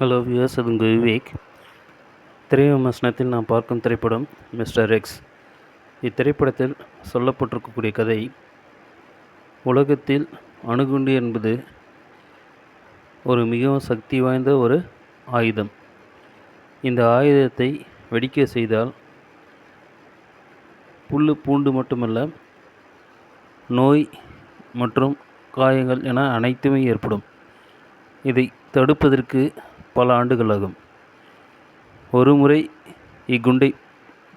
Hello viewers, அது உங்கள் விவேக். திரைவிமர்சனத்தில் நாம் பார்க்கும் திரைப்படம் மிஸ்டர் எக்ஸ். இத்திரைப்படத்தில் சொல்லப்பட்டிருக்கக்கூடிய கதை, உலகத்தில் அணுகுண்டு என்பது ஒரு மிகவும் சக்தி வாய்ந்த ஒரு ஆயுதம். இந்த ஆயுதத்தை வெடிக்க செய்தால் புல் பூண்டு மட்டுமல்ல, நோய் மற்றும் காயங்கள் என அனைத்துமே ஏற்படும். இதை தடுப்பதற்கு பல ஆண்டுகள் ஆகும். ஒரு முறை இக்குண்டை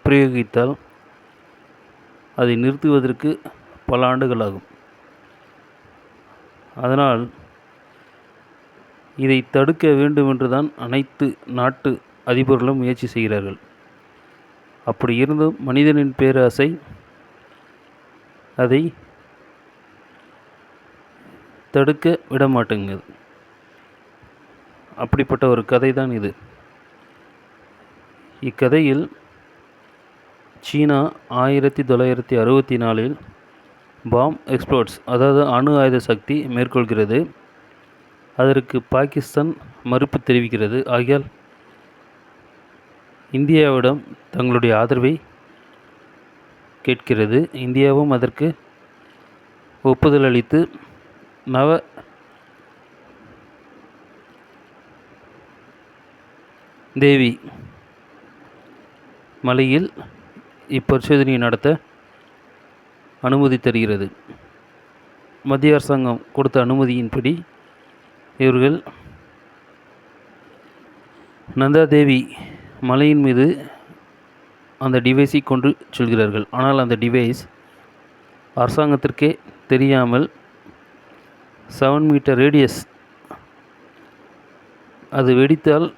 பிரயோகித்தால் அதை நிறுத்துவதற்கு பல ஆண்டுகள் ஆகும். அதனால் இதை தடுக்க வேண்டுமென்று தான் அனைத்து நாட்டு அதிபர்களும் முயற்சி செய்கிறார்கள். அப்படி இருந்தும் மனிதனின் பேராசை அதை தடுக்க விடமாட்டேங்குது. அப்படிப்பட்ட ஒரு கதை தான் இது. இக்கதையில் சீனா 1964 பாம் எக்ஸ்ப்ளோட்ஸ், அதாவது அணு ஆயுத சக்தி மேற்கொள்கிறது. அதற்கு பாகிஸ்தான் மறுப்பு தெரிவிக்கிறது. ஆகையால் இந்தியாவிடம் தங்களுடைய ஆதரவை கேட்கிறது. இந்தியாவும் அதற்கு ஒப்புதல் அளித்து நவ தேவி மலையில் இப்பரிசோதனையை நடத்த அனுமதி தருகிறது. மத்திய அரசாங்கம் கொடுத்த அனுமதியின்படி இவர்கள் நந்தாதேவி மலையின் மீது அந்த டிவைஸை கொண்டு செல்கிறார்கள். ஆனால் அந்த டிவைஸ் அரசாங்கத்திற்கே தெரியாமல் 7 மீட்டர் ரேடியஸ், அது வெடித்தால்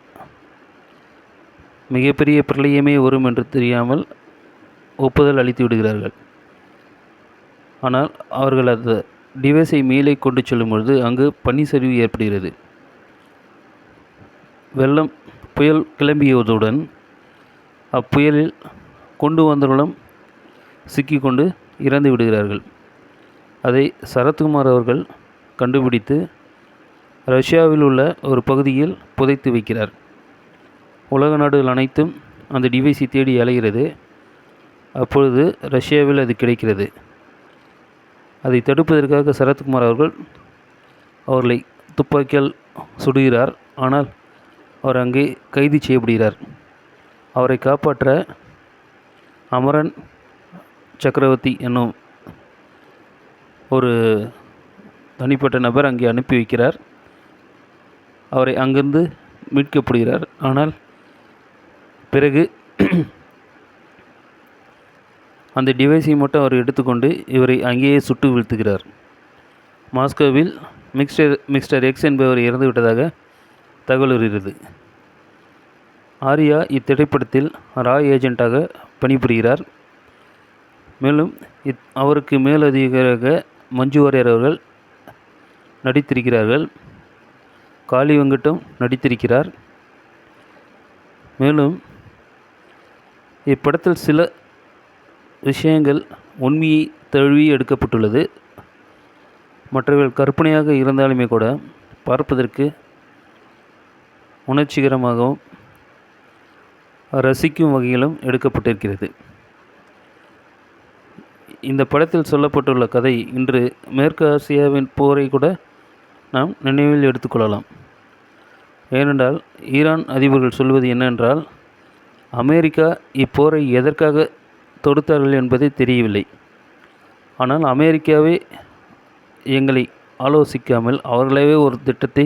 மிகப்பெரிய பிரளயமே வரும் என்று தெரியாமல் ஒப்புதல் அளித்து விடுகிறார்கள். ஆனால் அவர்கள் அந்த டிவைஸை மேலே கொண்டு செல்லும் பொழுது அங்கு பனிச்சரிவு ஏற்படுகிறது. வெள்ளம் புயல் கிளம்பியதுடன் அப்புயலில் கொண்டு வந்தவர்களும் சிக்கிக்கொண்டு இறந்து விடுகிறார்கள். அதை சரத்குமார் அவர்கள் கண்டுபிடித்து ரஷ்யாவில் உள்ள ஒரு பகுதியில் புதைத்து வைக்கிறார். உலக நாடுகள் அனைத்தும் அந்த டிவைஸை தேடி அலைகிறது. அப்பொழுது ரஷ்யாவில் அது கிடைக்கிறது. அதை தடுப்பதற்காக சரத்குமார் அவர்கள் அவர்களை துப்பாக்கியால் சுடுகிறார். ஆனால் அவர் அங்கே கைது செய்யப்படுகிறார். அவரை காப்பாற்ற அமரன் சக்கரவர்த்தி என்னும் ஒரு தனிப்பட்ட நபர் அங்கே அனுப்பி வைக்கிறார். அவரை அங்கிருந்து மீட்கப்படுகிறார். ஆனால் பிறகு அந்த டிவைஸை மட்டும் அவர் எடுத்துக்கொண்டு இவரை அங்கேயே சுட்டு வீழ்த்துகிறார். மாஸ்கோவில் மிஸ்டர் எக்ஸ் என்பவர் இறந்துவிட்டதாக தகவல் வருகிறது. ஆர்யா இத்திரைப்படத்தில் ரா ஏஜென்ட்டாக பணிபுரிகிறார். மேலும் அவருக்கு மேலதிகாரியாக மஞ்சு வாரியர் அவர்கள் நடித்திருக்கிறார்கள். காளி வெங்கட்டும் நடித்திருக்கிறார். மேலும் இப்படத்தில் சில விஷயங்கள் உண்மையை தழுவி எடுக்கப்பட்டுள்ளது. மற்றவர்கள் கற்பனையாக இருந்தாலுமே கூட பார்ப்பதற்கு உணர்ச்சிகரமாகவும் ரசிக்கும் வகையிலும் எடுக்கப்பட்டிருக்கிறது. இந்த படத்தில் சொல்லப்பட்டுள்ள கதை இன்று மேற்கு ஆசியாவின் போரை கூட நாம் நினைவில் எடுத்துக்கொள்ளலாம். ஏனென்றால் ஈரான் அதிபர்கள் சொல்வது என்னவென்றால், அமெரிக்கா இப்போரை எதற்காக தொடுத்தார்கள் என்பதே தெரியவில்லை. ஆனால் அமெரிக்காவே எங்களை ஆலோசிக்காமல் அவர்களாகவே ஒரு திட்டத்தை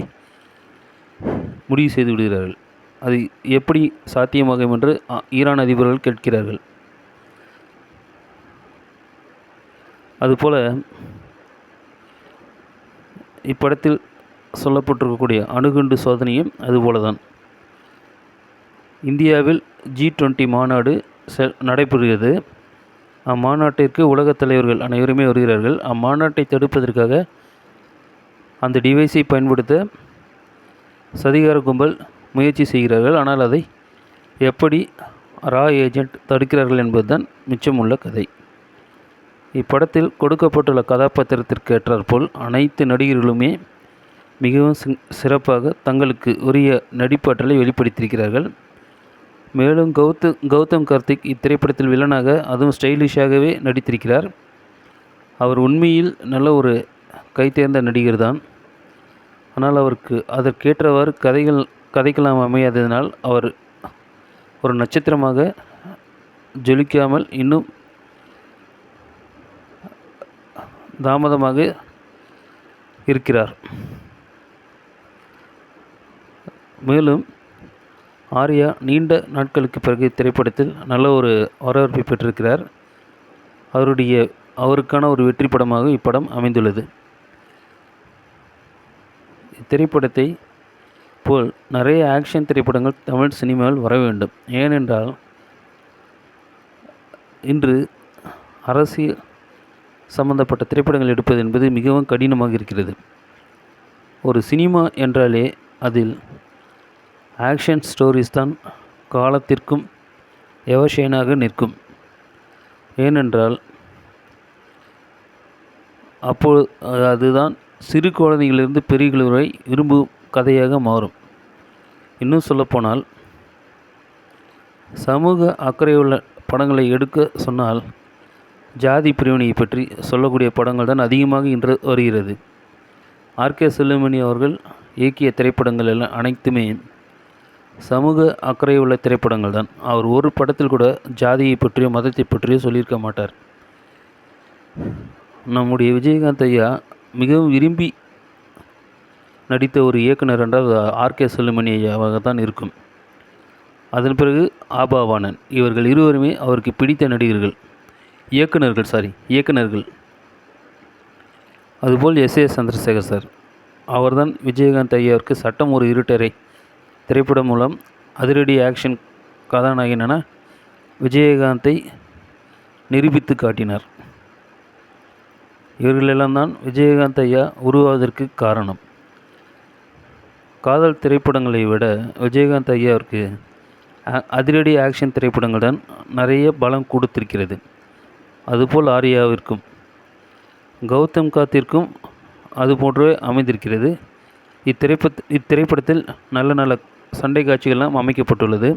முடிவு செய்து விடுகிறார்கள். அது எப்படி சாத்தியமாகும் என்று ஈரான் அதிபர்கள் கேட்கிறார்கள். அதுபோல இப்படத்தில் சொல்லப்பட்டிருக்கக்கூடிய அணுகுண்டு சோதனையும் அதுபோலதான். இந்தியாவில் G20 மாநாடு நடைபெறுகிறது. அம்மாநாட்டிற்கு உலகத் தலைவர்கள் அனைவருமே வருகிறார்கள். அம்மாநாட்டை தடுப்பதற்காக அந்த டிவைஸை பயன்படுத்த சதிகார கும்பல் முயற்சி செய்கிறார்கள். ஆனால் அதை எப்படி ரா ஏஜென்ட் தடுக்கிறார்கள் என்பதுதான் மிச்சமுள்ள கதை. இப்படத்தில் கொடுக்கப்பட்டுள்ள கதாபாத்திரத்திற்கு ஏற்றாற்போல் அனைத்து நடிகர்களுமே மிகவும் சிறப்பாக தங்களுக்கு உரிய நடிப்பாற்றலை வெளிப்படுத்தியிருக்கிறார்கள். மேலும் கௌதம் கார்த்திக் இத்திரைப்படத்தில் வில்லனாக அதுவும் ஸ்டைலிஷாகவே நடித்திருக்கிறார். அவர் உண்மையில் நல்ல ஒரு கைதேர்ந்த நடிகர் தான். ஆனால் அவருக்கு அதற்கேற்றவாறு கதைக்கலாம் அமையாததினால் அவர் ஒரு நட்சத்திரமாக ஜொலிக்காமல் இன்னும் தாமதமாக இருக்கிறார். மேலும் ஆர்யா நீண்ட நாட்களுக்கு பிறகு திரைப்படத்தில் நல்ல ஒரு வரவேற்பை பெற்றிருக்கிறார். அவருக்கான ஒரு வெற்றி படமாக இப்படம் அமைந்துள்ளது. இத்திரைப்படத்தை போல் நிறைய ஆக்ஷன் திரைப்படங்கள் தமிழ் சினிமாவில் வர வேண்டும். ஏனென்றால் இன்று அரசியல் சம்பந்தப்பட்ட திரைப்படங்கள் எடுப்பது என்பது மிகவும் கடினமாக இருக்கிறது. ஒரு சினிமா என்றாலே அதில் ஆக்ஷன் ஸ்டோரிஸ் தான் காலத்திற்கும் எவர்ஷைனாக நிற்கும். ஏனென்றால் அதுதான் சிறு குழந்தைகளிலிருந்து பெரியகள் வரை விரும்பும் கதையாக மாறும். இன்னும் சொல்லப்போனால் சமூக அக்கறையுள்ள படங்களை எடுக்க சொன்னால் ஜாதி பிரிவினையை பற்றி சொல்லக்கூடிய படங்கள் தான் அதிகமாக இன்று வருகிறது. ஆர்.கே. செல்லுமணி அவர்கள் இயக்கிய திரைப்படங்கள் எல்லாம் அனைத்துமே சமூக அக்கறையுள்ள திரைப்படங்கள் தான். அவர் ஒரு படத்தில் கூட ஜாதியை பற்றியோ மதத்தை பற்றியோ சொல்லியிருக்க மாட்டார். நம்முடைய விஜயகாந்த் ஐயா மிகவும் விரும்பி நடித்த ஒரு இயக்குனர் என்றால் ஆர்.கே. செல்லுமணி ஐயாவாக தான் இருக்கும். அதன் பிறகு ஆபாவாணன். இவர்கள் இருவருமே அவருக்கு பிடித்த நடிகர்கள், இயக்குனர்கள். அதுபோல் எஸ்.ஏ. சந்திரசேகர் சார், அவர்தான் விஜயகாந்த் ஐயாவிற்கு சட்டம் ஒரு இருட்டரை திரைப்படம் மூலம் அதிரடி ஆக்ஷன் கதாநாயகனான விஜயகாந்தை நிரூபித்து காட்டினார். இவர்களெல்லாம் தான் விஜயகாந்த் ஐயா உருவாவதற்கு காரணம். காதல் திரைப்படங்களை விட விஜயகாந்த் ஐயாவிற்கு அதிரடி ஆக்ஷன் திரைப்படங்கள் தான் நிறைய பலம் கொடுத்திருக்கிறது. அதுபோல் ஆர்யாவிற்கும் கௌதம் கார்த்திற்கும் அதுபோன்றே அமைந்திருக்கிறது. இத்திரைப்படத்தில் நல்ல நல்ல சண்டை காட்சிகள்லாம் அமைக்கப்பட்டுள்ளது.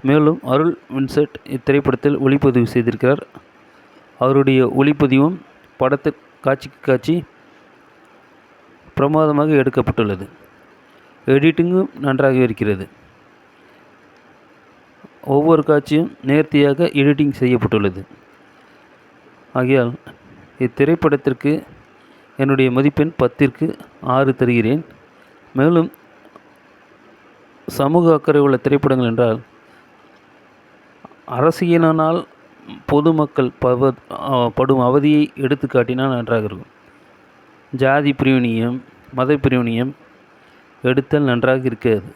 மேலும் அருள் வின்சென்ட் இத்திரைப்படத்தில் ஒளிப்பதிவு செய்திருக்கிறார். அவருடைய ஒளிப்பதிவும் படத்தை காட்சி பிரமாதமாக எடுக்கப்பட்டுள்ளது. எடிட்டிங்கும் நன்றாக இருக்கிறது. ஒவ்வொரு காட்சியும் நேர்த்தியாக எடிட்டிங் செய்யப்பட்டுள்ளது. ஆகையால் இத்திரைப்படத்திற்கு என்னுடைய மதிப்பெண் 10ற்கு 6 தருகிறேன். மேலும் சமூக அக்கறை உள்ள திரைப்படங்கள் என்றால் அரசியலினால் பொதுமக்கள் படும் அவதியை எடுத்து காட்டினால் நன்றாக இருக்கும். ஜாதி பிரிவினையும் மத பிரிவினையும் எடுத்தால் நன்றாக இருக்காது.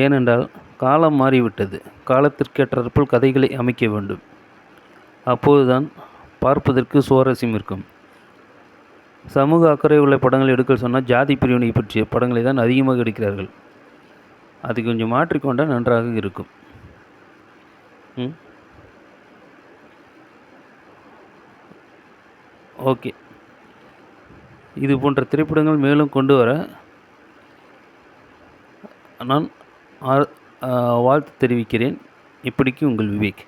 ஏனென்றால் காலம் மாறிவிட்டது. காலத்திற்கேற்றாற்போல் கதைகளை அமைக்க வேண்டும். அப்போதுதான் பார்ப்பதற்கு சுவாரஸ்யம் இருக்கும். சமூக அக்கறை உள்ள படங்கள் எடுக்க சொன்னால் ஜாதி பிரிவினை பற்றிய படங்களை தான் அதிகமாக எடுக்கிறார்கள். அது கொஞ்சம் மாற்றிக்கொண்டால் நன்றாக இருக்கும். ஓகே, இது போன்ற திரைப்படங்கள் மேலும் கொண்டு வர நான் வாழ்த்து தெரிவிக்கிறேன். இப்படிக்கு உங்கள் விவேக்.